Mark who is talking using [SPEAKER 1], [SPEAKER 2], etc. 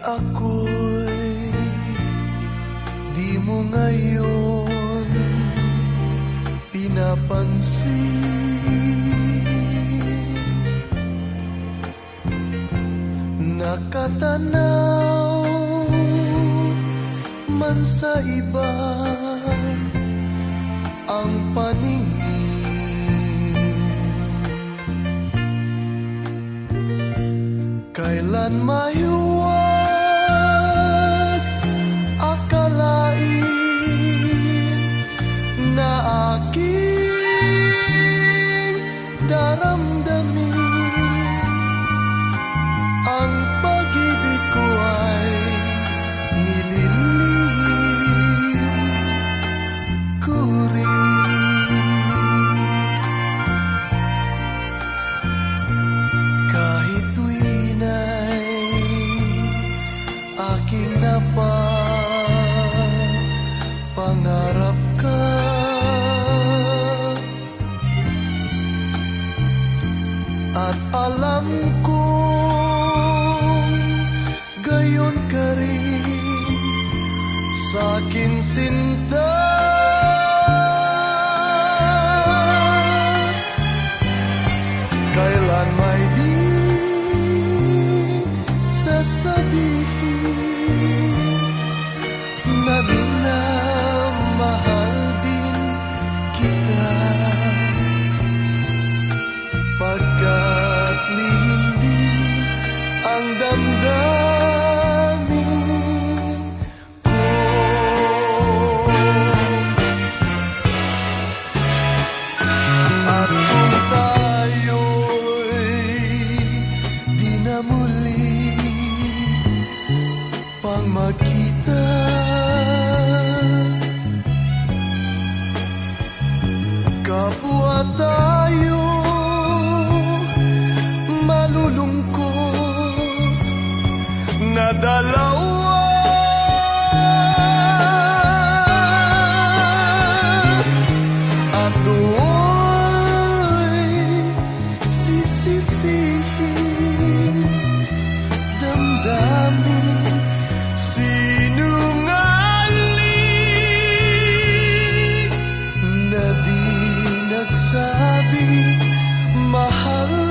[SPEAKER 1] ako'y di mo ngayon pinapansin. Nakatanaw man sa iba ang paningin, kailan mahiwag akalain na aking daramdamin ang pag-ibig ko ay nililihim ko rin. Kahit tuwin ay aking napapangarap ka, at alam kong gayon ka rin sa'king sinta. Kailan may di sasabihin na minamahal din kita, pagkat lihim din ang damdamin ko. At kung tayo'y di na muli pang magkita, kapwa tayo malulungkot na dalawa. At do'y sisisihin, damdamin sinungaling na di nagsabing mahal